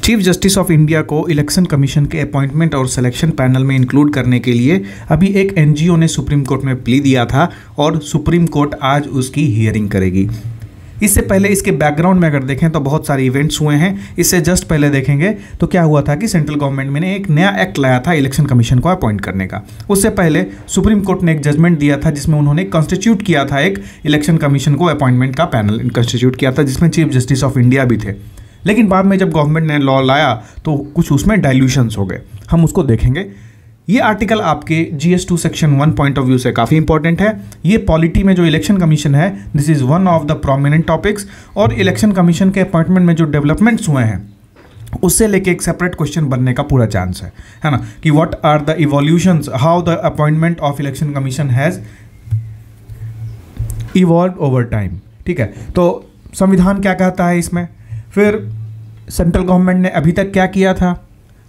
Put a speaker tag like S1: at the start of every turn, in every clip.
S1: Chief justice of India को election commission के appointment और सिलेक्शन पैनल में इंक्लूड करने के लिए अभी एक एनजीओ ने सुप्रीम कोर्ट में प्ली दिया था और सुप्रीम कोर्ट आज उसकी हियरिंग करेगी। इससे पहले इसके बैकग्राउंड में अगर देखें तो बहुत सारे इवेंट्स हुए हैं। इससे जस्ट पहले देखेंगे तो क्या हुआ था कि सेंट्रल गवर्नमेंट ने एक नया एक्ट लाया था इलेक्शन कमीशन को अपॉइंट करने का। उससे पहले सुप्रीम कोर्ट ने एक जजमेंट दिया था जिसमें उन्होंने कॉन्स्टिट्यूट किया था एक इलेक्शन कमीशन को अपॉइंटमेंट का पैनल कॉन्स्टिट्यूट किया था जिसमें चीफ जस्टिस ऑफ इंडिया भी थे। लेकिन बाद में जब गवर्नमेंट ने लॉ लाया तो कुछ उसमें डाइल्यूशंस हो गए, हम उसको देखेंगे। ये आर्टिकल आपके GS2 section 1 point of view से काफ़ी इंपॉर्टेंट है। ये पॉलिटी में जो इलेक्शन कमीशन है this is one of the prominent topics, और इलेक्शन कमीशन के अपॉइंटमेंट में जो डेवलपमेंट्स हुए हैं उससे लेके एक सेपरेट क्वेश्चन बनने का पूरा चांस है ना, कि what are the evolutions, how the appointment of election commission has evolve over time. ठीक है, तो संविधान क्या कहता है इसमें, फिर सेंट्रल गवर्नमेंट ने अभी तक क्या किया था,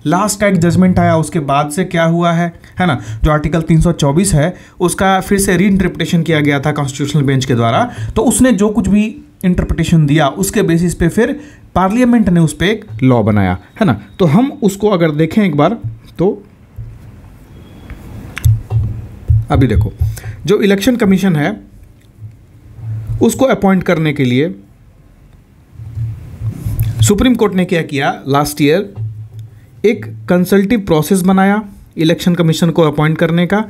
S1: लास्ट एक जजमेंट आया उसके बाद से क्या हुआ है ना। जो आर्टिकल 324 है उसका फिर से री इंटरप्रिटेशन किया गया था कॉन्स्टिट्यूशनल बेंच के द्वारा, तो उसने जो कुछ भी इंटरप्रिटेशन दिया उसके बेसिस पे फिर पार्लियामेंट ने उस पर एक लॉ बनाया है ना। तो हम उसको अगर देखें एक बार तो अभी देखो, जो इलेक्शन कमीशन है उसको अपॉइंट करने के लिए सुप्रीम कोर्ट ने क्या किया, लास्ट ईयर एक कंसल्टिव प्रोसेस बनाया इलेक्शन कमीशन को अपॉइंट करने का।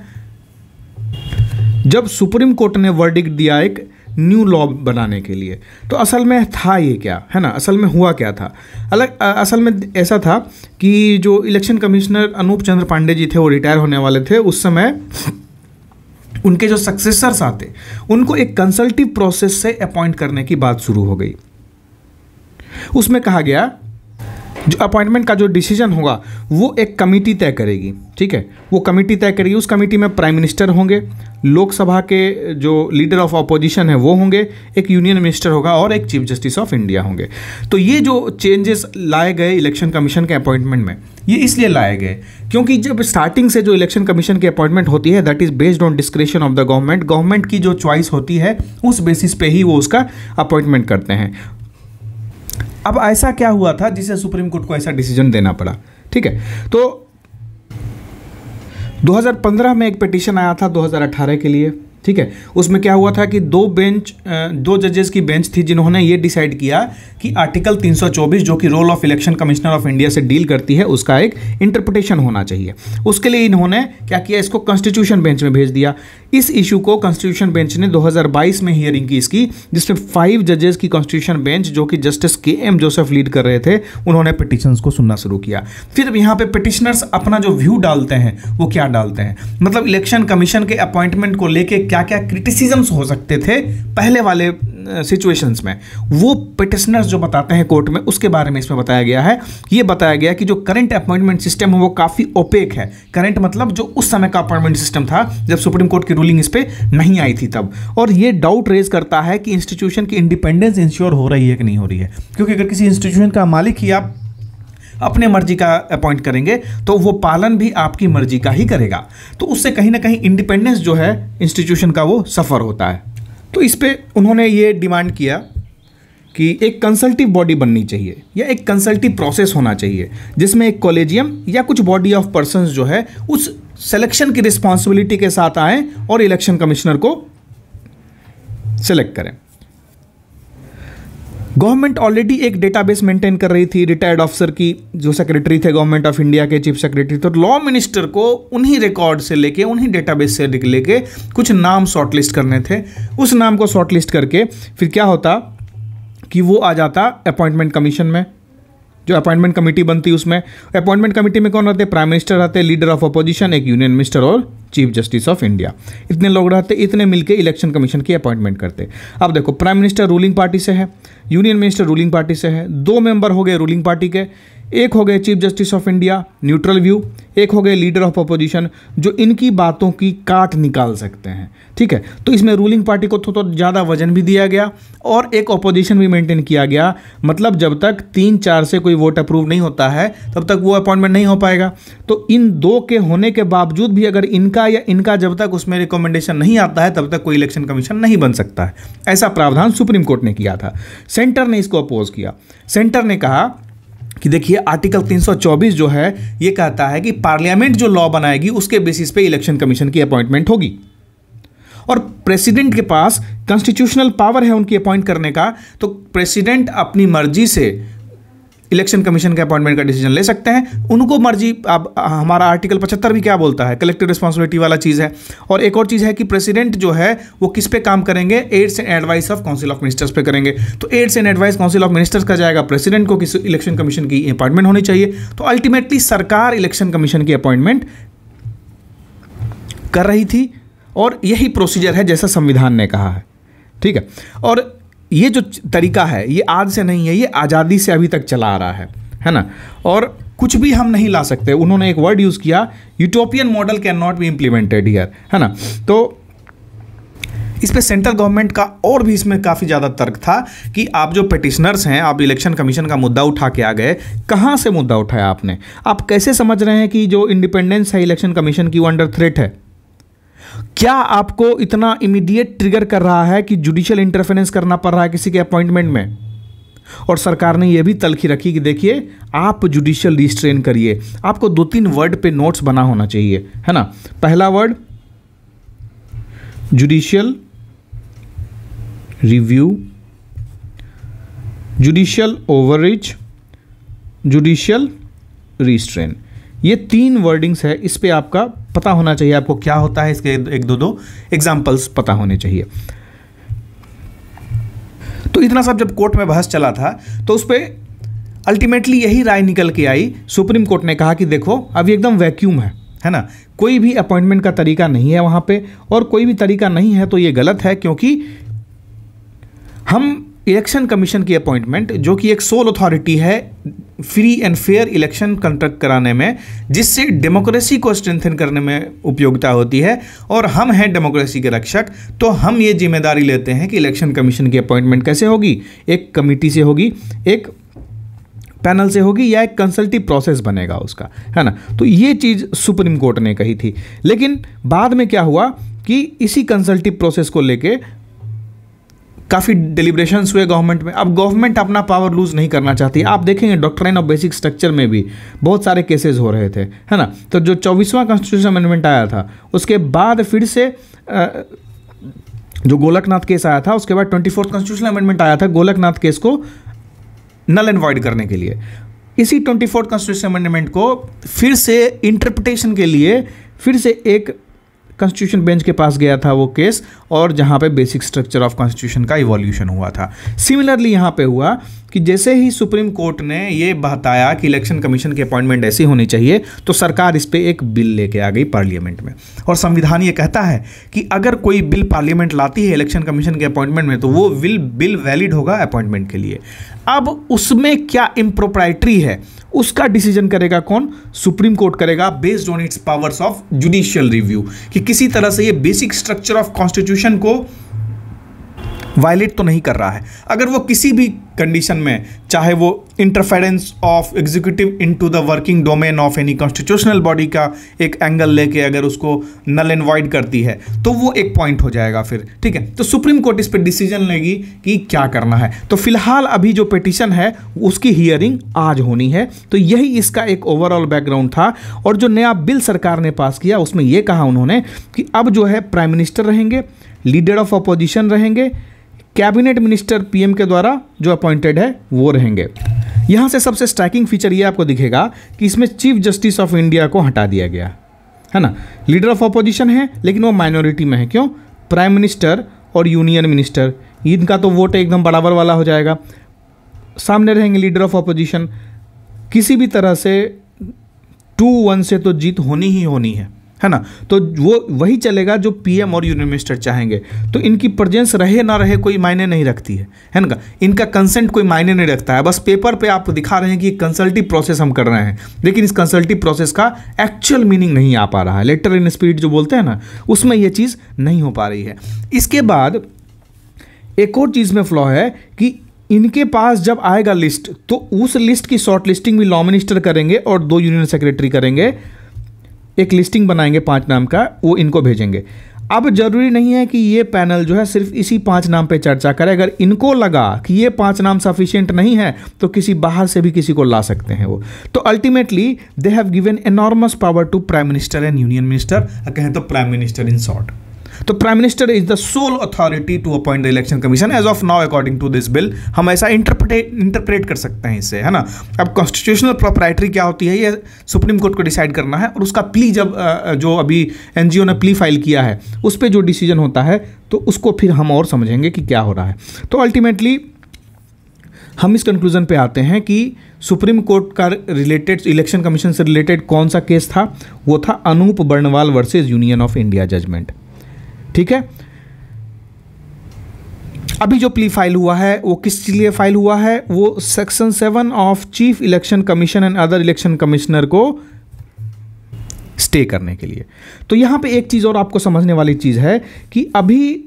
S1: जब सुप्रीम कोर्ट ने वर्डिक्ट दिया एक न्यू लॉ बनाने के लिए, तो असल में था ये क्या है ना, असल में हुआ क्या था, असल में ऐसा था कि जो इलेक्शन कमिश्नर अनूप चंद्र पांडे जी थे वो रिटायर होने वाले थे। उस समय उनके जो सक्सेसर्स आते उनको एक कंसल्टिव प्रोसेस से अपॉइंट करने की बात शुरू हो गई। उसमें कहा गया जो अपॉइंटमेंट का जो डिसीजन होगा वो एक कमेटी तय करेगी। ठीक है, वो कमेटी तय करेगी। उस कमेटी में प्राइम मिनिस्टर होंगे, लोकसभा के जो लीडर ऑफ अपोजिशन है वो होंगे, एक यूनियन मिनिस्टर होगा और एक चीफ जस्टिस ऑफ इंडिया होंगे। तो ये जो चेंजेस लाए गए इलेक्शन कमीशन के अपॉइंटमेंट में, ये इसलिए लाए गए क्योंकि जब स्टार्टिंग से जो इलेक्शन कमीशन की अपॉइंटमेंट होती है that is based on discretion of the government. Government की जो चॉइस होती है उस बेसिस पे ही वो उसका अपॉइंटमेंट करते हैं। अब ऐसा क्या हुआ था जिसे सुप्रीम कोर्ट को ऐसा डिसीजन देना पड़ा। ठीक है, तो 2015 में एक पिटीशन आया था 2018 के लिए। ठीक है, उसमें क्या हुआ था कि दो जजेस की बेंच थी जिन्होंने ये डिसाइड किया कि आर्टिकल 324 जो कि role of election commissioner of India से डील करती है उसका एक इंटरप्रिटेशन होना चाहिए। उसके लिए इन्होंने क्या किया, इसको कॉन्स्टिट्यूशन बेंच में भेज दिया। इस इशू को कॉन्स्टिट्यूशन बेंच ने 2022 में हियरिंग की इसकी, जिसमें 5 जजेस की कॉन्स्टिट्यूशन बेंच जो कि जस्टिस KM जोसेफ लीड कर रहे थे उन्होंने पिटिशंस को सुनना शुरू किया। फिर यहाँ पे पिटिशनर्स अपना जो व्यू डालते हैं वो क्या डालते हैं, मतलब इलेक्शन कमीशन के अपॉइंटमेंट को लेके क्या क्या क्रिटिसिज्म्स हो सकते थे पहले वाले सिचुएशंस में, वो पिटिशनर्स जो बताते हैं कोर्ट में उसके बारे में इसमें बताया गया है। ये बताया गया कि जो करंट अपॉइंटमेंट सिस्टम है वो काफ़ी ओपेक है। करंट मतलब जो उस समय का अपॉइंटमेंट सिस्टम था जब सुप्रीम कोर्ट की रूलिंग इस पर नहीं आई थी तब, और ये डाउट रेज करता है कि इंस्टीट्यूशन की इंडिपेंडेंस इंश्योर हो रही है कि नहीं हो रही है। क्योंकि अगर किसी इंस्टीट्यूशन का मालिक ही आप अपने मर्जी का अपॉइंट करेंगे तो वो पालन भी आपकी मर्जी का ही करेगा, तो उससे कहीं ना कहीं इंडिपेंडेंस जो है इंस्टीट्यूशन का वो सफ़र होता है। तो इस पे उन्होंने ये डिमांड किया कि एक कंसल्टिव बॉडी बननी चाहिए या एक कंसल्टिव प्रोसेस होना चाहिए जिसमें एक कॉलेजियम या कुछ बॉडी ऑफ पर्सन्स जो है उस सिलेक्शन की रिस्पॉन्सिबिलिटी के साथ आए और इलेक्शन कमिश्नर को सिलेक्ट करें। गवर्नमेंट ऑलरेडी एक डेटाबेस मेंटेन कर रही थी रिटायर्ड ऑफिसर की, जो सेक्रेटरी थे गवर्नमेंट ऑफ इंडिया के चीफ सेक्रेटरी, तो लॉ मिनिस्टर को उन्हीं रिकॉर्ड से लेके उन्हीं डेटाबेस से लेके कुछ नाम शॉर्टलिस्ट करने थे। उस नाम को शॉर्टलिस्ट करके फिर क्या होता कि वो आ जाता अपॉइंटमेंट कमीशन में, जो अपॉइंटमेंट कमेटी बनती उसमें। अपॉइंटमेंट कमेटी में कौन रहते, प्राइम मिनिस्टर रहते, लीडर ऑफ अपोजिशन, एक यूनियन मिनिस्टर और चीफ जस्टिस ऑफ इंडिया। इतने लोग रहते, इतने मिलके इलेक्शन कमीशन की अपॉइंटमेंट करते। अब देखो, प्राइम मिनिस्टर रूलिंग पार्टी से है, यूनियन मिनिस्टर रूलिंग पार्टी से है, 2 मेंबर हो गए रूलिंग पार्टी के, एक हो गए chief justice of India neutral view, एक हो गए लीडर ऑफ अपोजिशन जो इनकी बातों की काट निकाल सकते हैं। ठीक है, तो इसमें रूलिंग पार्टी को तो ज़्यादा वजन भी दिया गया और एक अपोजिशन भी मेंटेन किया गया। मतलब जब तक 3-4 से कोई वोट अप्रूव नहीं होता है तब तक वो अपॉइंटमेंट नहीं हो पाएगा। तो इन 2 के होने के बावजूद भी अगर इनका या इनका जब तक उसमें रिकमेंडेशन नहीं आता है तब तक कोई इलेक्शन कमीशन नहीं बन सकता है। ऐसा प्रावधान सुप्रीम कोर्ट ने किया था। सेंटर ने इसको अपोज किया। सेंटर ने कहा कि देखिए आर्टिकल 324 जो है ये कहता है कि पार्लियामेंट जो लॉ बनाएगी उसके बेसिस पे इलेक्शन कमीशन की अपॉइंटमेंट होगी, और प्रेसिडेंट के पास कॉन्स्टिट्यूशनल पावर है उनकी अपॉइंट करने का, तो प्रेसिडेंट अपनी मर्जी से इलेक्शन कमीशन के अपॉइंटमेंट का डिसीजन ले सकते हैं, उनको मर्जी। अब हमारा आर्टिकल 75 भी क्या बोलता है, कलेक्टिव रिस्पॉन्सिबिलिटी वाला चीज़ है। और एक और चीज़ है कि प्रेसिडेंट जो है वो किस पे काम करेंगे, aids and advice of council of ministers पे करेंगे। तो aids and advice council of ministers का जाएगा, प्रेसिडेंट को किसी इलेक्शन कमीशन की अपॉइंटमेंट होनी चाहिए। तो अल्टीमेटली सरकार इलेक्शन कमीशन की अपॉइंटमेंट कर रही थी, और यही प्रोसीजर है जैसा संविधान ने कहा है, ठीक है। और ये जो तरीका है ये आज से नहीं है, ये आज़ादी से अभी तक चला आ रहा है ना। और कुछ भी हम नहीं ला सकते। उन्होंने एक वर्ड यूज़ किया, utopian model can not be implemented here, है ना। तो इस पे सेंट्रल गवर्नमेंट का और भी इसमें काफ़ी ज़्यादा तर्क था कि आप जो पिटिशनर्स हैं, आप इलेक्शन कमीशन का मुद्दा उठा के आ गए, कहाँ से मुद्दा उठाया आपने, आप कैसे समझ रहे हैं कि जो इंडिपेंडेंस है इलेक्शन कमीशन की वो अंडर थ्रेट है? क्या आपको इतना इमीडिएट ट्रिगर कर रहा है कि जुडिशियल इंटरफेरेंस करना पड़ रहा है किसी के अपॉइंटमेंट में? और सरकार ने यह भी तलखी रखी कि देखिए आप जुडिशियल रिस्ट्रेन करिए। आपको 2-3 वर्ड पे नोट्स बना होना चाहिए, है ना। पहला word judicial review, judicial overreach, judicial restrain, ये 3 वर्डिंग्स है। इस पे आपका पता होना चाहिए आपको क्या होता है, इसके 1-2 एग्जाम्पल्स पता होने चाहिए। तो इतना सब जब कोर्ट में बहस चला था तो उस पर अल्टीमेटली यही राय निकल के आई। सुप्रीम कोर्ट ने कहा कि देखो अभी एकदम वैक्यूम है ना, कोई भी अपॉइंटमेंट का तरीका नहीं है वहाँ पे, और कोई भी तरीका नहीं है तो ये गलत है, क्योंकि हम इलेक्शन कमीशन की अपॉइंटमेंट, जो कि एक सोल अथॉरिटी है free and fair election conduct कराने में, जिससे डेमोक्रेसी को स्ट्रेंथन करने में उपयोगिता होती है, और हम हैं डेमोक्रेसी के रक्षक, तो हम ये जिम्मेदारी लेते हैं कि इलेक्शन कमीशन की अपॉइंटमेंट कैसे होगी, एक कमेटी से होगी, एक पैनल से होगी, या एक कंसल्टिव प्रोसेस बनेगा उसका, है ना। तो ये चीज़ सुप्रीम कोर्ट ने कही थी। लेकिन बाद में क्या हुआ कि इसी कंसल्टिव प्रोसेस को लेके काफ़ी डिलिब्रेशंस हुए गवर्नमेंट में। अब गवर्नमेंट अपना पावर लूज़ नहीं करना चाहती। आप देखेंगे डॉक्ट्राइन ऑफ बेसिक स्ट्रक्चर में भी बहुत सारे केसेस हो रहे थे, है ना। तो जो 24वां कॉन्स्टिट्यूशन अमेंडमेंट आया था, उसके बाद फिर से जो गोलकनाथ केस आया था, उसके बाद 24th कॉन्स्टिट्यूशन अमेंडमेंट आया था गोलकनाथ केस को नल एंड वॉइड करने के लिए। इसी 24th कॉन्स्टिट्यूशन अमेंडमेंट को फिर से इंटरप्रिटेशन के लिए फिर से एक कॉन्स्टिट्यूशन बेंच के पास गया था वो केस, और जहाँ पे बेसिक स्ट्रक्चर ऑफ कॉन्स्टिट्यूशन का इवोल्यूशन हुआ था। सिमिलरली यहाँ पे हुआ कि जैसे ही सुप्रीम कोर्ट ने ये बताया कि इलेक्शन कमीशन की अपॉइंटमेंट ऐसी होनी चाहिए, तो सरकार इस पे एक बिल लेके आ गई पार्लियामेंट में। और संविधान ये कहता है कि अगर कोई बिल पार्लियामेंट लाती है इलेक्शन कमीशन के अपॉइंटमेंट में, तो वो बिल वैलिड होगा अपॉइंटमेंट के लिए। अब उसमें क्या इम्प्रोप्राइटरी है उसका डिसीजन करेगा कौन? सुप्रीम कोर्ट करेगा, based on its powers of judicial review, कि किसी तरह से ये बेसिक स्ट्रक्चर ऑफ कॉन्स्टिट्यूशन को वायलेट तो नहीं कर रहा है। अगर वो किसी भी कंडीशन में, चाहे वो interference of executive into the working domain of any constitutional body का एक एंगल लेके अगर उसको नल एंड वॉइड करती है, तो वो एक पॉइंट हो जाएगा फिर, ठीक है। तो सुप्रीम कोर्ट इस पर डिसीजन लेगी कि क्या करना है। तो फिलहाल अभी जो पिटीशन है उसकी हियरिंग आज होनी है। तो यही इसका एक ओवरऑल बैकग्राउंड था। और जो नया बिल सरकार ने पास किया उसमें यह कहा उन्होंने कि अब जो है प्राइम मिनिस्टर रहेंगे, लीडर ऑफ अपोजिशन रहेंगे, कैबिनेट मिनिस्टर पीएम के द्वारा जो अपॉइंटेड है वो रहेंगे। यहाँ से सबसे स्ट्राइकिंग फीचर ये आपको दिखेगा कि इसमें चीफ जस्टिस ऑफ इंडिया को हटा दिया गया है ना। लीडर ऑफ अपोजिशन है लेकिन वो माइनॉरिटी में है। क्यों? प्राइम मिनिस्टर और यूनियन मिनिस्टर, इनका तो वोट एकदम बराबर वाला हो जाएगा। सामने रहेंगे लीडर ऑफ अपोजिशन। किसी भी तरह से 2-1 से तो जीत होनी ही होनी है ना। तो वो वही चलेगा जो पीएम और यूनियन मिनिस्टर चाहेंगे। तो इनकी प्रेजेंस रहे ना रहे कोई मायने नहीं रखती है ना। इनका कंसेंट कोई मायने नहीं रखता है। बस पेपर पे आप दिखा रहे हैं कि कंसल्टिव प्रोसेस हम कर रहे हैं, लेकिन इस कंसल्टिव प्रोसेस का एक्चुअल मीनिंग नहीं आ पा रहा है। लेटर इन स्पिरिट जो बोलते हैं ना, उसमें ये चीज़ नहीं हो पा रही है। इसके बाद एक और चीज़ में फ्लॉ है कि इनके पास जब आएगा लिस्ट, तो उस लिस्ट की शॉर्ट लिस्टिंग भी लॉ मिनिस्टर करेंगे और 2 यूनियन सेक्रेटरी करेंगे। एक लिस्टिंग बनाएंगे 5 नाम का, वो इनको भेजेंगे। अब जरूरी नहीं है कि ये पैनल जो है सिर्फ इसी 5 नाम पे चर्चा करे। अगर इनको लगा कि ये 5 नाम सफिशिएंट नहीं है तो किसी बाहर से भी किसी को ला सकते हैं वो। तो ultimately they have given enormous power to prime minister and union minister, कहें तो प्राइम मिनिस्टर इन शॉर्ट। तो prime minister is the sole authority to appoint the election commission as of now according to this bill. हम ऐसा interpret कर सकते हैं इससे, है ना। अब कॉन्स्टिट्यूशनल प्रॉपर्टी क्या होती है ये सुप्रीम कोर्ट को डिसाइड करना है, और उसका प्ली जब जो अभी एनजीओ ने प्ली फाइल किया है उस पर जो डिसीजन होता है तो उसको फिर हम और समझेंगे कि क्या हो रहा है। तो अल्टीमेटली हम इस कंक्लूजन पे आते हैं कि सुप्रीम कोर्ट का रिलेटेड इलेक्शन कमीशन से रिलेटेड कौन सा केस था, वो था Anoop Barnwal versus union of India judgment. ठीक है, अभी जो प्ली फाइल हुआ है वो किस लिए फाइल हुआ है, वो section 7 of chief election commission and other election commissioner को स्टे करने के लिए। तो यहां पे एक चीज और आपको समझने वाली चीज है कि अभी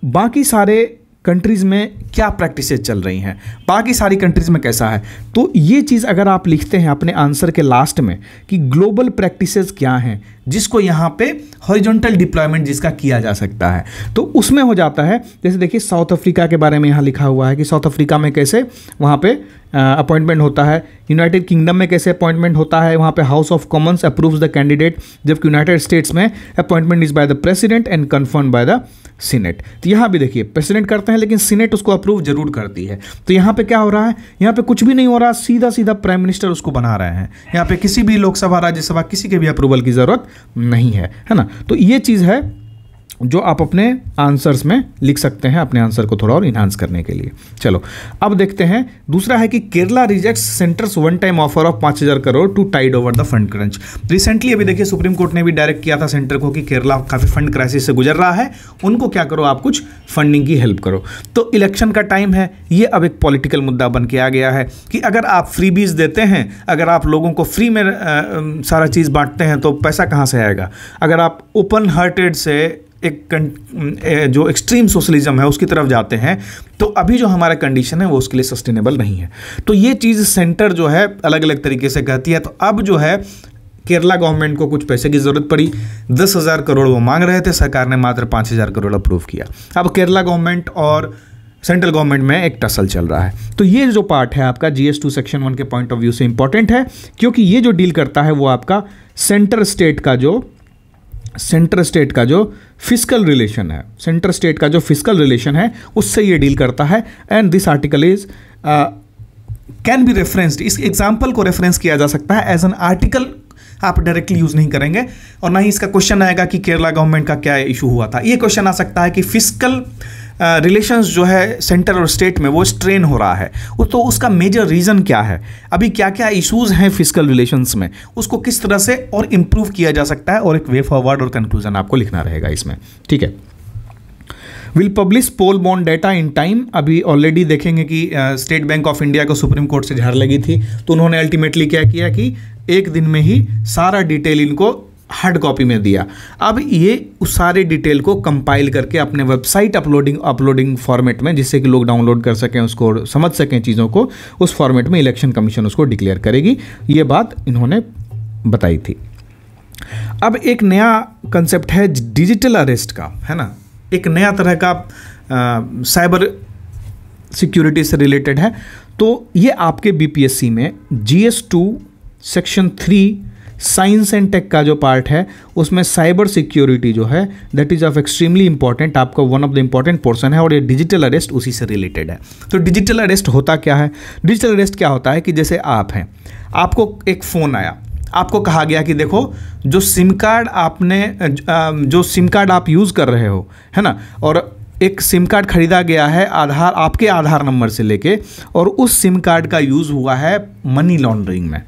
S1: बाकी सारे कंट्रीज़ में क्या प्रैक्टिसेस चल रही हैं, बाकी सारी कंट्रीज़ में कैसा है। तो ये चीज़ अगर आप लिखते हैं अपने आंसर के लास्ट में कि ग्लोबल प्रैक्टिसेस क्या हैं जिसको यहाँ पे हॉरिजॉन्टल डिप्लॉयमेंट जिसका किया जा सकता है, तो उसमें हो जाता है। जैसे देखिए साउथ अफ्रीका के बारे में यहाँ लिखा हुआ है कि साउथ अफ्रीका में कैसे वहाँ पे अपॉइंटमेंट होता है, यूनाइटेड किंगडम में कैसे अपॉइंटमेंट होता है, वहाँ पे house of Commons approves the candidate, जबकि यूनाइटेड स्टेट्स में appointment is by the president and confirmed by the senate. तो यहाँ भी देखिए प्रेसिडेंट करते हैं लेकिन सीनेट उसको अप्रूव जरूर करती है। तो यहाँ पे क्या हो रहा है, यहाँ पे कुछ भी नहीं हो रहा, सीधा सीधा प्राइम मिनिस्टर उसको बना रहे हैं। यहाँ पे किसी भी लोकसभा राज्यसभा किसी के भी अप्रूवल की जरूरत नहीं है ना। तो ये चीज़ है जो आप अपने आंसर्स में लिख सकते हैं अपने आंसर को थोड़ा और इन्हांस करने के लिए। चलो अब देखते हैं दूसरा है कि Kerala rejects centre's one time offer of 5,000 crore to tide over the fund crunch. Recently अभी देखिए सुप्रीम कोर्ट ने भी डायरेक्ट किया था सेंटर को कि केरला काफ़ी फंड क्राइसिस से गुजर रहा है, उनको क्या करो आप कुछ फंडिंग की हेल्प करो। तो इलेक्शन का टाइम है, ये अब एक पॉलिटिकल मुद्दा बन के आ गया है कि अगर आप फ्रीबीज देते हैं, अगर आप लोगों को फ्री में सारा चीज़ बांटते हैं तो पैसा कहाँ से आएगा। अगर आप ओपन हार्टेड से एक जो एक्सट्रीम सोशलिज्म है उसकी तरफ जाते हैं तो अभी जो हमारा कंडीशन है वो उसके लिए सस्टेनेबल नहीं है। तो ये चीज़ सेंटर जो है अलग अलग तरीके से कहती है। तो अब जो है केरला गवर्नमेंट को कुछ पैसे की ज़रूरत पड़ी, 10,000 करोड़ वो मांग रहे थे, सरकार ने मात्र 5,000 करोड़ अप्रूव किया। अब केरला गवर्नमेंट और सेंट्रल गवर्नमेंट में एक टसल चल रहा है। तो ये जो पार्ट है आपका GS2 सेक्शन 1 के पॉइंट ऑफ व्यू से इंपॉर्टेंट है, क्योंकि ये जो डील करता है वो आपका सेंटर स्टेट का जो फिस्कल रिलेशन है, सेंटर स्टेट का जो फिस्कल रिलेशन है उससे ये डील करता है। And this article is can be referenced, इस एग्जाम्पल को रेफरेंस किया जा सकता है एज एन आर्टिकल। आप डायरेक्टली यूज नहीं करेंगे और ना ही इसका क्वेश्चन आएगा कि केरला गवर्नमेंट का क्या इशू हुआ था। ये क्वेश्चन आ सकता है कि फिस्कल रिलेशंस जो है सेंटर और स्टेट में वो स्ट्रेन हो रहा है, तो उसका मेजर रीज़न क्या है, अभी क्या क्या इश्यूज़ हैं फिस्कल रिलेशंस में, उसको किस तरह से और इम्प्रूव किया जा सकता है, और एक वे फॉरवर्ड और कंक्लूजन आपको लिखना रहेगा इसमें। ठीक है, will publish poll bond data in time. अभी ऑलरेडी देखेंगे कि स्टेट बैंक ऑफ इंडिया को सुप्रीम कोर्ट से झाड़ लगी थी, तो उन्होंने अल्टीमेटली क्या किया कि एक दिन में ही सारा डिटेल इनको हार्ड कॉपी में दिया। अब ये उस सारे डिटेल को कंपाइल करके अपने वेबसाइट अपलोडिंग फॉर्मेट में, जिससे कि लोग डाउनलोड कर सकें, उसको समझ सकें चीज़ों को, उस फॉर्मेट में इलेक्शन कमीशन उसको डिक्लेयर करेगी। ये बात इन्होंने बताई थी। अब एक नया कंसेप्ट है डिजिटल अरेस्ट का, है ना, एक नया तरह का साइबर सिक्योरिटी से रिलेटेड है। तो ये आपके BPSC में GS2 section 3 science and take का जो पार्ट है उसमें साइबर सिक्योरिटी जो है that is of extremely important, आपका one of the important portion है, और ये डिजिटल अरेस्ट उसी से रिलेटेड है। तो डिजिटल अरेस्ट होता क्या है, डिजिटल अरेस्ट क्या होता है कि जैसे आप हैं, आपको एक फ़ोन आया, आपको कहा गया कि देखो जो सिम कार्ड आप यूज़ कर रहे हो, है ना, और एक सिम कार्ड खरीदा गया है आपके आधार नंबर से लेके, और उस सिम कार्ड का यूज़ हुआ है मनी लॉन्ड्रिंग में,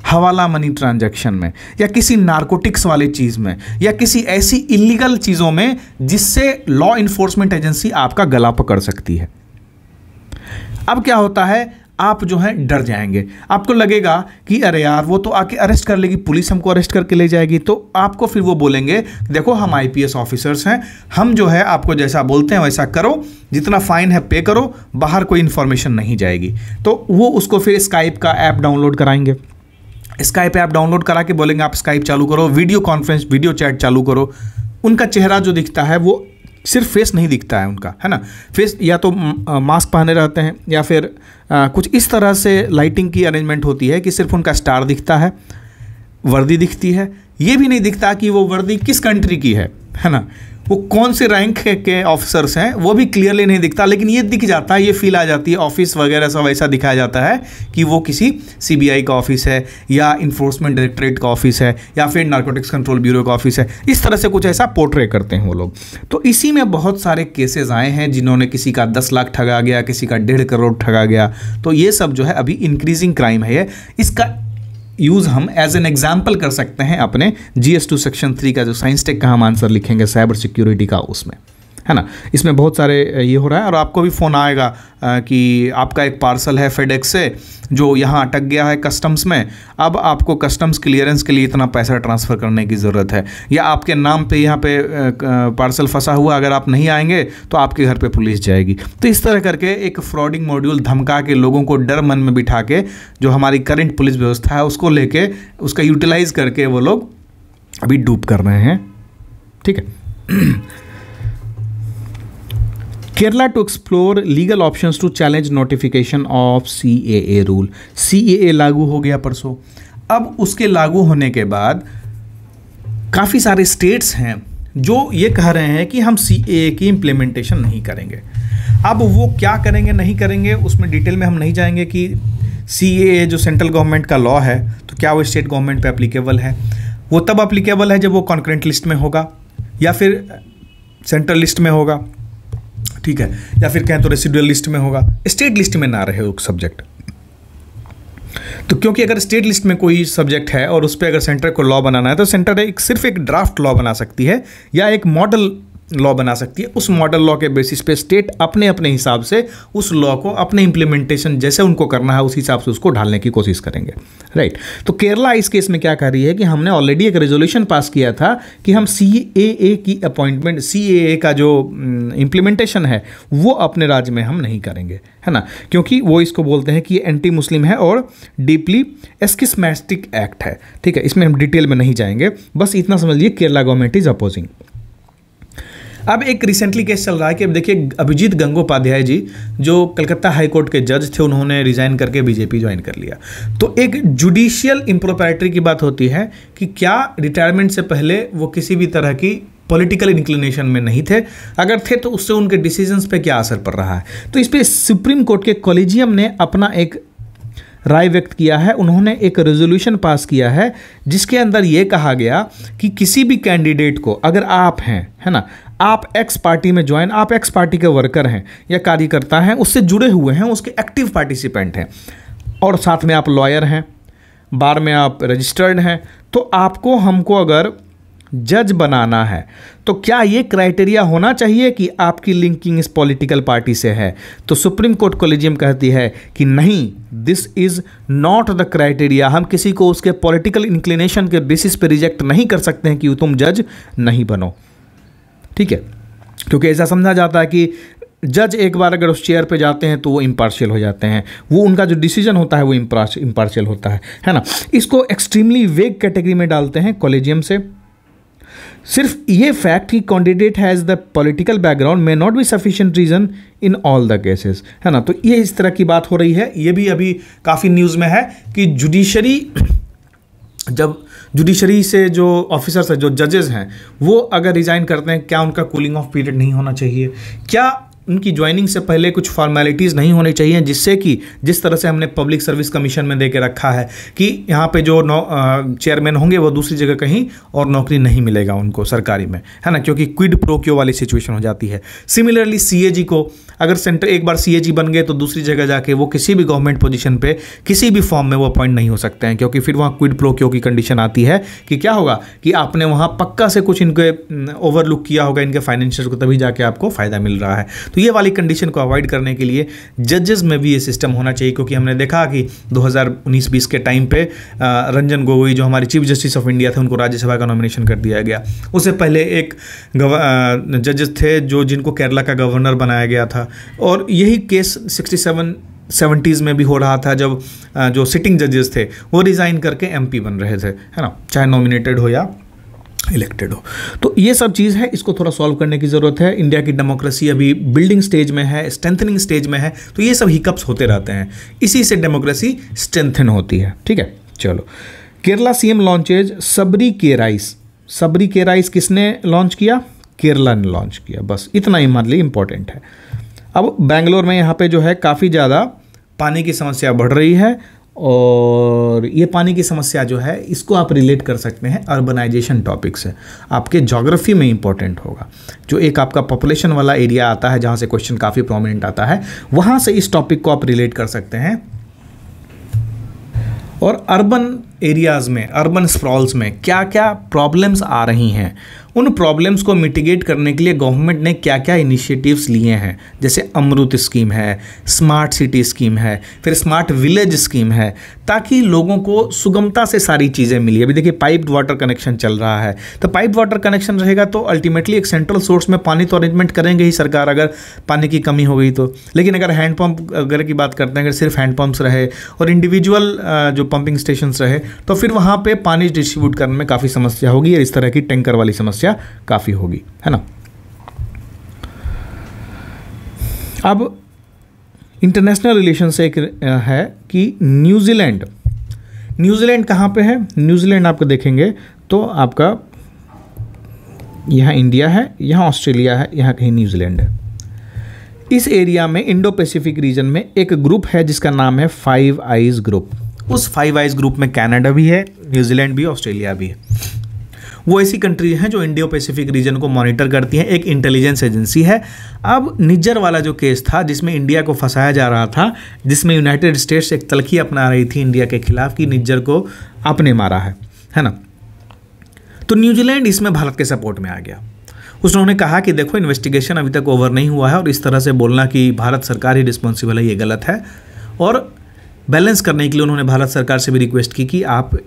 S1: हवाला मनी ट्रांजैक्शन में, या किसी नारकोटिक्स वाली चीज़ में, या किसी ऐसी इलीगल चीज़ों में जिससे लॉ इन्फोर्समेंट एजेंसी आपका गला पकड़ सकती है। अब क्या होता है, आप जो है डर जाएंगे, आपको लगेगा कि अरे यार वो तो आके अरेस्ट कर लेगी, पुलिस हमको अरेस्ट करके ले जाएगी। तो आपको फिर वो बोलेंगे देखो हम IPS ऑफिसर्स हैं, हम जो है आपको जैसा बोलते हैं वैसा करो, जितना फाइन है पे करो, बाहर कोई इन्फॉर्मेशन नहीं जाएगी। तो वो उसको फिर स्काइप का ऐप डाउनलोड कराएंगे, स्काइप ऐप डाउनलोड करा के बोलेंगे आप स्काइप चालू करो, वीडियो कॉन्फ्रेंस वीडियो चैट चालू करो, उनका चेहरा जो दिखता है वो सिर्फ फेस नहीं दिखता है उनका, है ना। फेस या तो मास्क पहने रहते हैं या फिर कुछ इस तरह से लाइटिंग की अरेंजमेंट होती है कि सिर्फ उनका स्टार दिखता है, वर्दी दिखती है। ये भी नहीं दिखता कि वो वर्दी किस कंट्री की है ना, वो कौन से रैंक के ऑफिसर्स हैं वो भी क्लियरली नहीं दिखता, लेकिन ये दिख जाता है, ये फील आ जाती है, ऑफिस वगैरह सब ऐसा दिखाया जाता है कि वो किसी सीबीआई का ऑफिस है या इन्फोर्समेंट डायरेक्टरेट का ऑफिस है या फिर नारकोटिक्स कंट्रोल ब्यूरो का ऑफिस है। इस तरह से कुछ ऐसा पोर्ट्रे करते हैं वो लोग। तो इसी में बहुत सारे केसेस आए हैं जिन्होंने किसी का 10 लाख ठगा गया, किसी का 1.5 करोड़ ठगा गया। तो ये सब जो है अभी इंक्रीजिंग क्राइम है। इसका यूज़ हम एज एन एग्जाम्पल कर सकते हैं अपने GS2 सेक्शन 3 का जो साइंस टेक का हम आंसर लिखेंगे साइबर सिक्योरिटी का, उसमें, है ना। इसमें बहुत सारे ये हो रहा है। और आपको भी फ़ोन आएगा कि आपका एक पार्सल है फेडेक्स से जो यहाँ अटक गया है कस्टम्स में, अब आपको कस्टम्स क्लियरेंस के लिए इतना पैसा ट्रांसफ़र करने की ज़रूरत है, या आपके नाम पे यहाँ पे पार्सल फंसा हुआ, अगर आप नहीं आएंगे तो आपके घर पे पुलिस जाएगी। तो इस तरह करके एक फ्रॉडिंग मॉड्यूल धमका के लोगों को डर मन में बिठा के जो हमारी करंट पुलिस व्यवस्था है उसको लेके उसका यूटिलाइज़ करके वो लोग अभी डूब कर रहे हैं, ठीक है। Kerala to explore legal options to challenge notification of CAA rule. CAA लागू हो गया परसों। अब उसके लागू होने के बाद काफ़ी सारे स्टेट्स हैं जो ये कह रहे हैं कि हम CAA की इम्प्लीमेंटेशन नहीं करेंगे। अब वो क्या करेंगे नहीं करेंगे उसमें डिटेल में हम नहीं जाएंगे कि CAA जो सेंट्रल गवर्नमेंट का लॉ है तो क्या वो स्टेट गवर्नमेंट पे एप्लीकेबल है। वो तब एप्लीकेबल है जब वो कॉन्करेंट लिस्ट में होगा या फिर सेंट्रल लिस्ट में होगा, ठीक है, या फिर कहें तो रेसिडुअल लिस्ट में होगा, स्टेट लिस्ट में ना रहे वो सब्जेक्ट। तो क्योंकि अगर स्टेट लिस्ट में कोई सब्जेक्ट है और उस पर अगर सेंटर को लॉ बनाना है तो सेंटर सिर्फ एक ड्राफ्ट लॉ बना सकती है या एक मॉडल लॉ बना सकती है। उस मॉडल लॉ के बेसिस पे स्टेट अपने अपने हिसाब से उस लॉ को अपने इम्प्लीमेंटेशन जैसे उनको करना है उस हिसाब से उसको ढालने की कोशिश करेंगे, राइट। तो केरला इस केस में क्या कर रही है कि हमने ऑलरेडी एक रेजोल्यूशन पास किया था कि हम CAA की अपॉइंटमेंट, CAA का जो इम्प्लीमेंटेशन है वो अपने राज्य में हम नहीं करेंगे, है ना, क्योंकि वो इसको बोलते हैं कि ये एंटी मुस्लिम है और डीपली एस्किस्मैटिक एक्ट है, ठीक है। इसमें हम डिटेल में नहीं जाएंगे, बस इतना समझ लीजिए केरला गवर्नमेंट इज अपोजिंग। अब एक रिसेंटली केस चल रहा है कि अब देखिए अभिजीत गंगोपाध्याय जी जो कलकत्ता हाई कोर्ट के जज थे उन्होंने रिज़ाइन करके बीजेपी ज्वाइन कर लिया। तो एक जुडिशियल इम्प्रोप्राइटरी की बात होती है कि क्या रिटायरमेंट से पहले वो किसी भी तरह की पॉलिटिकल इंक्लिनेशन में नहीं थे, अगर थे तो उससे उनके डिसीजंस पे क्या असर पड़ रहा है। तो इस पर सुप्रीम कोर्ट के कॉलेजियम ने अपना एक राय व्यक्त किया है। उन्होंने एक रेजोल्यूशन पास किया है जिसके अंदर ये कहा गया कि किसी भी कैंडिडेट को, अगर आप हैं, है ना, आप एक्स पार्टी में ज्वाइन, आप एक्स पार्टी के वर्कर हैं या कार्यकर्ता हैं, उससे जुड़े हुए हैं, उसके एक्टिव पार्टिसिपेंट हैं और साथ में आप लॉयर हैं, बार में आप रजिस्टर्ड हैं, तो आपको हमको अगर जज बनाना है तो क्या ये क्राइटेरिया होना चाहिए कि आपकी लिंकिंग इस पॉलिटिकल पार्टी से है। तो सुप्रीम कोर्ट कॉलेजियम कहती है कि नहीं, this is not the criteria. हम किसी को उसके पॉलिटिकल इंक्लिनेशन के बेसिस पे रिजेक्ट नहीं कर सकते हैं कि तुम जज नहीं बनो, ठीक है, क्योंकि ऐसा समझा जाता है कि जज एक बार अगर उस चेयर पे जाते हैं तो वो इम्पार्शियल हो जाते हैं, वो उनका जो डिसीजन होता है वो इम्पार्शियल होता है ना। इसको एक्सट्रीमली वेग कैटेगरी में डालते हैं कॉलेजियम से। सिर्फ ये फैक्ट कि candidate has the political background may not be sufficient reason in all the cases, है ना। तो ये इस तरह की बात हो रही है। ये भी अभी काफ़ी न्यूज़ में है कि जुडिशरी से जो ऑफिसर्स हैं, जो जजेस हैं, वो अगर रिज़ाइन करते हैं क्या उनका कूलिंग ऑफ पीरियड नहीं होना चाहिए, क्या उनकी ज्वाइनिंग से पहले कुछ फॉर्मेलिटीज़ नहीं होनी चाहिए, जिससे कि जिस तरह से हमने पब्लिक सर्विस कमीशन में दे के रखा है कि यहाँ पे जो चेयरमैन होंगे वो दूसरी जगह कहीं और नौकरी नहीं मिलेगा उनको सरकारी में, है ना, क्योंकि क्विड प्रो क्यो वाली सिचुएशन हो जाती है। सिमिलरली CAG को अगर सेंटर एक बार CAG बन गए तो दूसरी जगह जाके वो किसी भी गवर्नमेंट पोजीशन पे किसी भी फॉर्म में वो अपॉइंट नहीं हो सकते हैं, क्योंकि फिर वहाँ क्विड प्रो क्यो की कंडीशन आती है कि क्या होगा कि आपने वहाँ पक्का से कुछ इनके ओवरलुक किया होगा इनके फाइनेंशियल को, तभी जाके आपको फ़ायदा मिल रहा है। तो ये वाली कंडीशन को अवॉइड करने के लिए जजेस में भी ये सिस्टम होना चाहिए, क्योंकि हमने देखा कि 2019-20 के टाइम पे रंजन गोगोई जो हमारे चीफ जस्टिस ऑफ इंडिया थे उनको राज्यसभा का नॉमिनेशन कर दिया गया। उससे पहले एक जजेस थे जिनको केरला का गवर्नर बनाया गया था, और यही केस 67-70s में भी हो रहा था जब जो सिटिंग जजेस थे वो रिज़ाइन करके MP बन रहे थे, है ना, चाहे नॉमिनेटेड हो या इलेक्टेड हो। तो ये सब चीज़ है, इसको थोड़ा सॉल्व करने की ज़रूरत है। इंडिया की डेमोक्रेसी अभी बिल्डिंग स्टेज में है, स्ट्रेंथनिंग स्टेज में है, तो ये सब हिकअप्स होते रहते हैं, इसी से डेमोक्रेसी स्ट्रेंथन होती है। ठीक है, चलो। केरला सीएम लॉन्चेज सबरी के राइस। सबरी के राइस किसने लॉन्च किया? केरला ने लॉन्च किया। बस इतना ही मान ली इंपॉर्टेंट है। अब बेंगलोर में यहाँ पे जो है काफ़ी ज़्यादा पानी की समस्या बढ़ रही है, और ये पानी की समस्या जो है इसको आप रिलेट कर सकते हैं अर्बनाइजेशन टॉपिक से। आपके ज्योग्राफी में इंपॉर्टेंट होगा, जो एक आपका पॉपुलेशन वाला एरिया आता है जहाँ से क्वेश्चन काफ़ी प्रोमिनेंट आता है, वहाँ से इस टॉपिक को आप रिलेट कर सकते हैं। और अर्बन एरियाज़ में, अर्बन स्प्रॉल्स में क्या क्या प्रॉब्लम्स आ रही हैं, उन प्रॉब्लम्स को मिटिगेट करने के लिए गवर्नमेंट ने क्या क्या इनिशिएटिव्स लिए हैं, जैसे अमृत स्कीम है, स्मार्ट सिटी स्कीम है, फिर स्मार्ट विलेज स्कीम है, ताकि लोगों को सुगमता से सारी चीज़ें मिली। अभी देखिए पाइप्ड वाटर कनेक्शन चल रहा है, तो पाइप्ड वाटर कनेक्शन रहेगा तो अल्टीमेटली एक सेंट्रल सोर्स में पानी तो अरेंजमेंट करेंगे ही सरकार, अगर पानी की कमी हो गई तो। लेकिन अगर हैंडपम्प वगैरह की बात करते हैं, अगर सिर्फ हैंडपम्प्स रहे और इंडिविजुअल जो पंपिंग स्टेशंस रहे, तो फिर वहाँ पे पानी डिस्ट्रीब्यूट करने में काफ़ी समस्या होगी, और इस तरह की टैंकर वाली समस्या काफ़ी होगी, है ना। अब इंटरनेशनल रिलेशन से एक है कि न्यूजीलैंड कहाँ पे है? न्यूजीलैंड आपको देखेंगे तो आपका यहाँ इंडिया है, यहाँ ऑस्ट्रेलिया है, यहाँ कहीं न्यूजीलैंड है। इस एरिया में इंडो पैसिफिक रीजन में एक ग्रुप है जिसका नाम है फाइव आइज ग्रुप। उस फाइव आइज ग्रुप में कनाडा भी है, न्यूजीलैंड भी, ऑस्ट्रेलिया भी है। वो ऐसी कंट्री हैं जो इंडो पैसिफिक रीजन को मॉनिटर करती हैं, एक इंटेलिजेंस एजेंसी है। अब निज्जर वाला जो केस था जिसमें इंडिया को फंसाया जा रहा था, जिसमें यूनाइटेड स्टेट्स एक तलखी अपना रही थी इंडिया के खिलाफ कि निज्जर को आपने मारा है ना, तो न्यूजीलैंड इसमें भारत के सपोर्ट में आ गया। उसने कहा कि देखो इन्वेस्टिगेशन अभी तक ओवर नहीं हुआ है, और इस तरह से बोलना कि भारत सरकार ही रिस्पॉन्सिबल है, ये गलत है। और बैलेंस करने के लिए उन्होंने भारत सरकार से भी रिक्वेस्ट की कि आप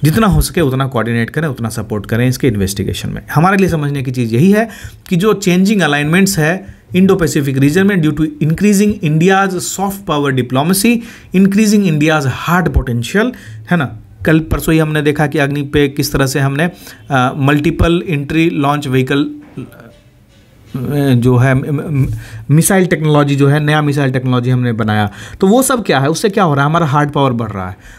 S1: जितना हो सके उतना कोऑर्डिनेट करें, उतना सपोर्ट करें इसके इन्वेस्टिगेशन में। हमारे लिए समझने की चीज़ यही है कि जो चेंजिंग अलाइनमेंट्स है इंडो पैसिफिक रीजन में, due to increasing India's soft power diplomacy, increasing India's hard potential, है ना। कल परसों ही हमने देखा कि अग्नि पे किस तरह से हमने मल्टीपल एंट्री लॉन्च व्हीकल जो है मिसाइल टेक्नोलॉजी जो है, नया मिसाइल टेक्नोलॉजी हमने बनाया। तो वो सब क्या है, उससे क्या हो रहा है, हमारा हार्ड पावर बढ़ रहा है।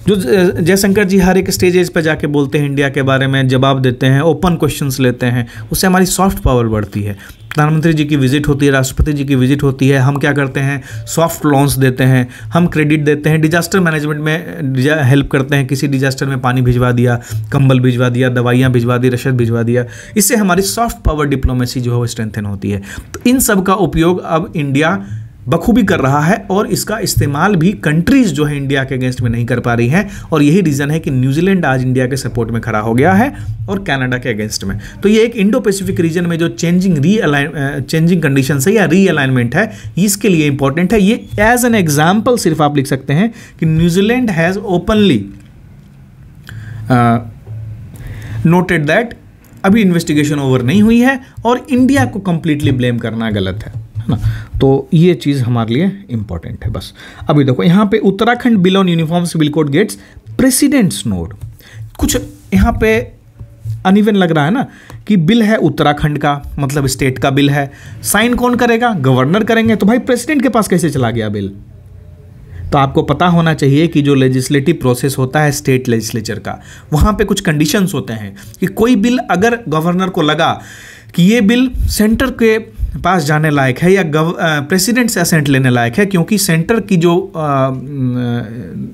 S1: जो जयशंकर जी हर एक स्टेजेस पे जाके बोलते हैं इंडिया के बारे में, जवाब देते हैं, ओपन क्वेश्चंस लेते हैं, उससे हमारी सॉफ्ट पावर बढ़ती है। प्रधानमंत्री जी की विजिट होती है, राष्ट्रपति जी की विजिट होती है, हम क्या करते हैं, सॉफ्ट लोन्स देते हैं, हम क्रेडिट देते हैं, डिजास्टर मैनेजमेंट में हेल्प करते हैं, किसी डिजास्टर में पानी भिजवा दिया, कंबल भिजवा दिया, दवाइयाँ भिजवा दी, रसद भिजवा दिया, इससे हमारी सॉफ्ट पावर डिप्लोमेसी जो है वो स्ट्रेंथन होती है। तो इन सब का उपयोग अब इंडिया बखूबी कर रहा है, और इसका इस्तेमाल भी कंट्रीज जो है इंडिया के अगेंस्ट में नहीं कर पा रही हैं, और यही रीज़न है कि न्यूजीलैंड आज इंडिया के सपोर्ट में खड़ा हो गया है और कनाडा के अगेंस्ट में। तो ये एक इंडो पैसिफिक रीजन में जो चेंजिंग कंडीशन है या रीअलाइनमेंट है, इसके लिए इंपॉर्टेंट है। ये एज एन एग्जाम्पल सिर्फ आप लिख सकते हैं कि New Zealand has openly noted that अभी इन्वेस्टिगेशन ओवर नहीं हुई है, और इंडिया को कंप्लीटली ब्लेम करना गलत है ना। तो ये चीज़ हमारे लिए इंपॉर्टेंट है। बस अभी देखो यहाँ पे Uttarakhand bill on uniform civil code gets president's nod. कुछ यहाँ पे अनइवन लग रहा है ना कि बिल है उत्तराखंड का, मतलब स्टेट का बिल है, साइन कौन करेगा, गवर्नर करेंगे, तो भाई प्रेसिडेंट के पास कैसे चला गया बिल? तो आपको पता होना चाहिए कि जो लेजिस्लेटिव प्रोसेस होता है स्टेट लेजिस्लेचर का, वहाँ पे कुछ कंडीशंस होते हैं कि कोई बिल अगर गवर्नर को लगा कि ये बिल सेंटर के पास जाने लायक है या प्रेसिडेंट से असेंट लेने लायक है, क्योंकि सेंटर की जो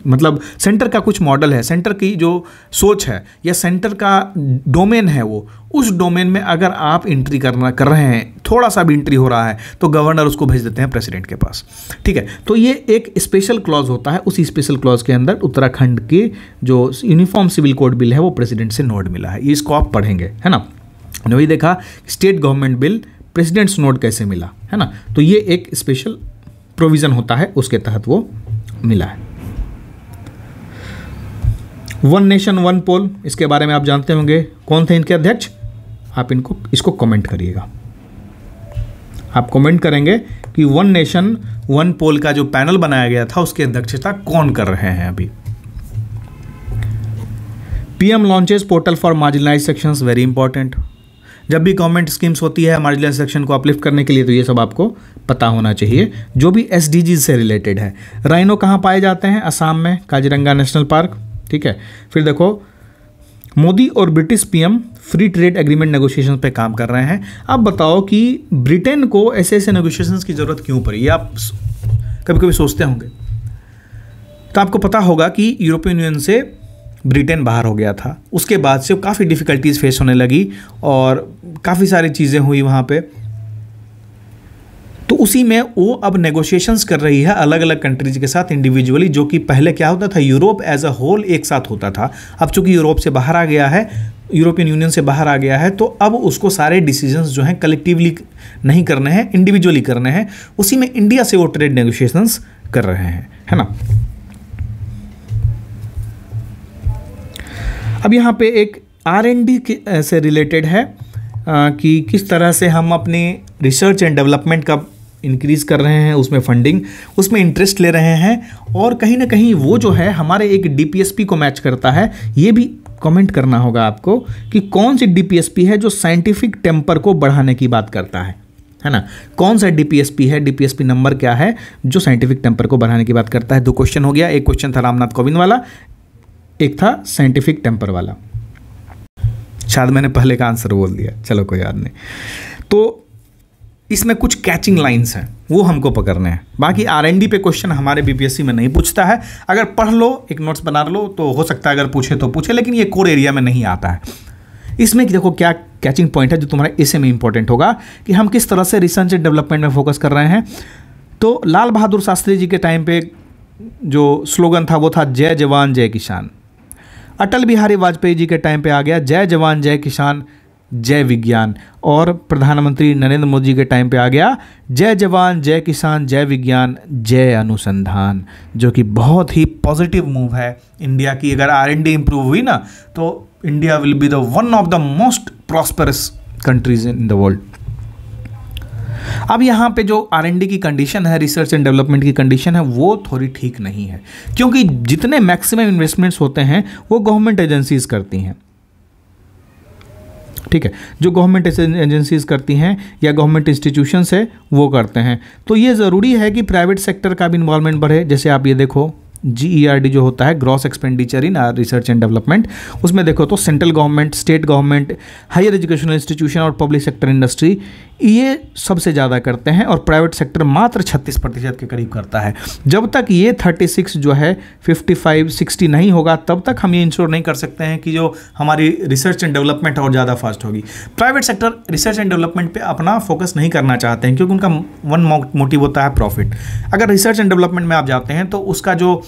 S1: मतलब सेंटर का कुछ मॉडल है, सेंटर की जो सोच है या सेंटर का डोमेन है, वो उस डोमेन में अगर आप एंट्री कर रहे हैं, थोड़ा सा भी एंट्री हो रहा है, तो गवर्नर उसको भेज देते हैं प्रेसिडेंट के पास। ठीक है, तो ये एक स्पेशल क्लॉज होता है। उसी स्पेशल क्लॉज के अंदर उत्तराखंड के जो यूनिफॉर्म सिविल कोड बिल है वो प्रेसिडेंट से नोड मिला है। इसको आप पढ़ेंगे, है ना। हमने वही देखा state government bill president's note कैसे मिला, है ना। तो ये एक स्पेशल प्रोविज़न होता है, उसके तहत वो मिला है। वन नेशन वन पोल, इसके बारे में आप जानते होंगे, कौन थे इनके अध्यक्ष? आप इसको कमेंट करिएगा। आप कमेंट करेंगे कि वन नेशन वन पोल का जो पैनल बनाया गया था उसकी अध्यक्षता कौन कर रहे हैं अभी? PM launches portal for marginalise sections, very important. जब भी गवर्नमेंट स्कीम्स होती है मार्जिनलाइज सेक्शन को अपलिफ्ट करने के लिए, तो ये सब आपको पता होना चाहिए जो भी एसडीजी से रिलेटेड है। राइनो कहाँ पाए जाते हैं? असम में, काजीरंगा नेशनल पार्क, ठीक है। फिर देखो मोदी और British PM free trade agreement negotiation पे काम कर रहे हैं। अब बताओ कि ब्रिटेन को ऐसे ऐसे नेगोशिएशंस की ज़रूरत क्यों पड़ी, ये आप कभी कभी सोचते होंगे। तो आपको पता होगा कि यूरोपियन यूनियन से ब्रिटेन बाहर हो गया था, उसके बाद से काफ़ी डिफ़िकल्टीज फेस होने लगी और काफ़ी सारी चीज़ें हुई वहाँ पे। तो उसी में वो अब नेगोशिएशंस कर रही है अलग अलग कंट्रीज के साथ इंडिविजुअली, जो कि पहले क्या होता था, यूरोप एज अ होल एक साथ होता था। अब चूंकि यूरोप से बाहर आ गया है, यूरोपियन यूनियन से बाहर आ गया है, तो अब उसको सारे डिसीजंस जो हैं कलेक्टिवली नहीं करने हैं, इंडिविजुअली करने हैं। उसी में इंडिया से वो ट्रेड नेगोशिएशंस कर रहे हैं, है ना। अब यहाँ पे एक R&D से रिलेटेड है कि किस तरह से हम अपने रिसर्च एंड डेवलपमेंट का इंक्रीज़ कर रहे हैं, उसमें फंडिंग, उसमें इंटरेस्ट ले रहे हैं, और कहीं ना कहीं वो जो है हमारे एक DPSP को मैच करता है। ये भी कमेंट करना होगा आपको कि कौन सी DPSP है जो साइंटिफिक टेम्पर को बढ़ाने की बात करता है ना। कौन सा DPSP है, DPSP नंबर क्या है जो साइंटिफिक टेम्पर को बढ़ाने की बात करता है। 2 क्वेश्चन हो गया, एक क्वेश्चन था रामनाथ कोविंद वाला, एक था साइंटिफिक टेम्पर वाला। शायद मैंने पहले का आंसर बोल दिया, चलो कोई याद नहीं। तो इसमें कुछ कैचिंग लाइंस हैं, वो हमको पकड़ने हैं। बाकी R&D पे क्वेश्चन हमारे BPSC में नहीं पूछता है। अगर पढ़ लो, एक नोट्स बना लो, तो हो सकता है अगर पूछे तो पूछे, लेकिन ये कोर एरिया में नहीं आता है। इसमें देखो क्या कैचिंग पॉइंट है जो तुम्हारे ऐसे में इंपॉर्टेंट होगा कि हम किस तरह से रिसर्च एंड डेवलपमेंट में फोकस कर रहे हैं। तो लाल बहादुर शास्त्री जी के टाइम पे जो स्लोगन था वो था जय जवान जय किसान। अटल बिहारी वाजपेयी जी के टाइम पे आ गया जय जवान जय किसान जय विज्ञान। और प्रधानमंत्री नरेंद्र मोदी जी के टाइम पे आ गया जय जवान जय किसान जय विज्ञान जय अनुसंधान, जो कि बहुत ही पॉजिटिव मूव है इंडिया की। अगर R&D इंप्रूव हुई ना, तो India will be the one of the most prosperous countries in the world. अब यहाँ पे जो R&D की कंडीशन है, रिसर्च एंड डेवलपमेंट की कंडीशन है, वो थोड़ी ठीक नहीं है, क्योंकि जितने मैक्सिमम इन्वेस्टमेंट्स होते हैं वो गवर्नमेंट एजेंसीज करती हैं, ठीक है। जो गवर्नमेंट एजेंसीज करती हैं या गवर्नमेंट इंस्टीट्यूशंस है वो करते हैं। तो ये ज़रूरी है कि प्राइवेट सेक्टर का भी इन्वॉल्वमेंट बढ़े। जैसे आप ये देखो GERD जो होता है, gross expenditure in research and development, उसमें देखो तो central government, state government, higher educational institution और पब्लिक सेक्टर इंडस्ट्री ये सबसे ज़्यादा करते हैं, और प्राइवेट सेक्टर मात्र 36% के करीब करता है। जब तक ये 36 जो है 55-60 नहीं होगा, तब तक हम ये इंश्योर नहीं कर सकते हैं कि जो हमारी रिसर्च एंड डेवलपमेंट और ज़्यादा फास्ट होगी। Private sector research and development पे अपना फोकस नहीं करना चाहते हैं, क्योंकि उनका वन मोटिव होता है प्रॉफिट। अगर रिसर्च एंड डेवलपमेंट में आप जाते हैं तो उसका जो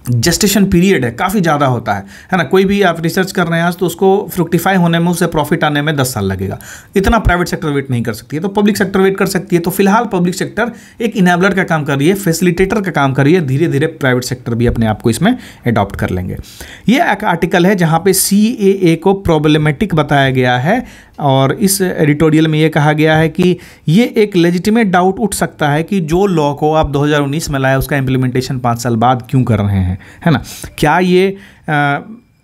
S1: जेस्टेशन पीरियड है काफ़ी ज़्यादा होता है ना। कोई भी आप रिसर्च कर रहे हैं आज, तो उसको फ्रुक्टिफाई होने में, उससे प्रॉफिट आने में 10 साल लगेगा। इतना प्राइवेट सेक्टर वेट नहीं कर सकती है, तो पब्लिक सेक्टर वेट कर सकती है। तो फिलहाल पब्लिक सेक्टर एक इनेबलर का काम कर रही है, फैसिलिटेटर का काम कर रही है। धीरे धीरे प्राइवेट सेक्टर भी अपने आप को इसमें अडॉप्ट कर लेंगे। ये एक आर्टिकल है जहाँ पे CAA को प्रॉब्लमेटिक बताया गया है, और इस एडिटोरियल में ये कहा गया है कि ये एक लेजिटिमेट डाउट उठ सकता है कि जो लॉ को आप 2019 में लाए उसका इम्प्लीमेंटेशन 5 साल बाद क्यों कर रहे हैं, है ना। क्या ये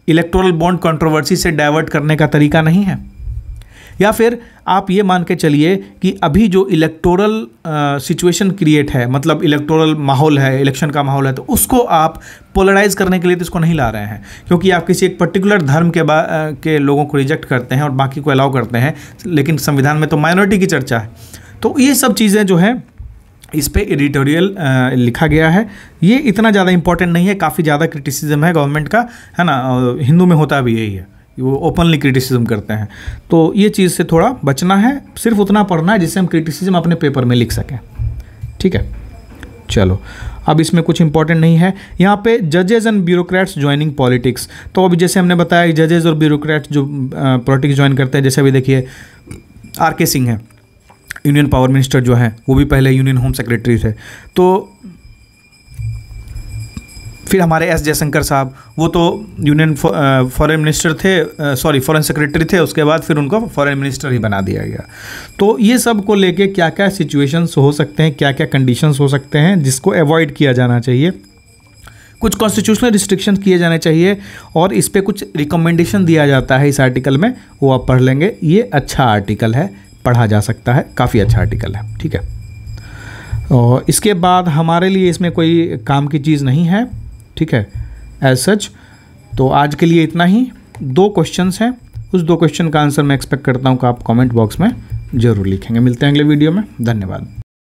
S1: इलेक्टोरल बॉन्ड कंट्रोवर्सी से डाइवर्ट करने का तरीका नहीं है, या फिर आप ये मान के चलिए कि अभी जो इलेक्टोरल सिचुएशन क्रिएट है, मतलब इलेक्टोरल माहौल है, इलेक्शन का माहौल है, तो उसको आप पोलराइज करने के लिए तो इसको नहीं ला रहे हैं, क्योंकि आप किसी एक पर्टिकुलर धर्म के लोगों को रिजेक्ट करते हैं और बाकी को अलाउ करते हैं, लेकिन संविधान में तो माइनॉरिटी की चर्चा है। तो ये सब चीज़ें जो है इस पे एडिटोरियल लिखा गया है। ये इतना ज़्यादा इंपॉर्टेंट नहीं है, काफ़ी ज़्यादा क्रिटिसिज्म है गवर्नमेंट का, है ना। हिंदू में होता भी यही है, वो ओपनली क्रिटिसिज्म करते हैं। तो ये चीज़ से थोड़ा बचना है, सिर्फ उतना पढ़ना है जिससे हम क्रिटिसिज्म अपने पेपर में लिख सकें, ठीक है। चलो, अब इसमें कुछ इंपॉर्टेंट नहीं है। यहाँ पे जजेस एंड ब्यूरोक्रेट्स ज्वाइनिंग पॉलिटिक्स, तो अभी जैसे हमने बताया जजेस और ब्यूरोक्रेट्स जो पॉलिटिक्स ज्वाइन करते हैं, जैसे अभी देखिए RK सिंह है, यूनियन पावर मिनिस्टर जो है, वो भी पहले यूनियन होम सेक्रेटरी थे। तो फिर हमारे S जयशंकर साहब, वो तो यूनियन फॉरेन मिनिस्टर थे, फॉरेन सेक्रेटरी थे, उसके बाद फिर उनको फॉरेन मिनिस्टर ही बना दिया गया। तो ये सब को लेके क्या क्या सिचुएशंस हो सकते हैं, क्या क्या कंडीशंस हो सकते हैं जिसको अवॉइड किया जाना चाहिए, कुछ कॉन्स्टिट्यूशनल रिस्ट्रिक्शन किए जाने चाहिए और इस पे कुछ रिकमेंडेशन दिया जाता है इस आर्टिकल में, वो आप पढ़ लेंगे। ये अच्छा आर्टिकल है, पढ़ा जा सकता है, काफ़ी अच्छा आर्टिकल है, ठीक है। और इसके बाद हमारे लिए इसमें कोई काम की चीज़ नहीं है, ठीक है, एज सच। तो आज के लिए इतना ही। 2 क्वेश्चंस हैं, उस 2 क्वेश्चन का आंसर मैं एक्सपेक्ट करता हूँ कि आप कमेंट बॉक्स में ज़रूर लिखेंगे। मिलते हैं अगले वीडियो में, धन्यवाद।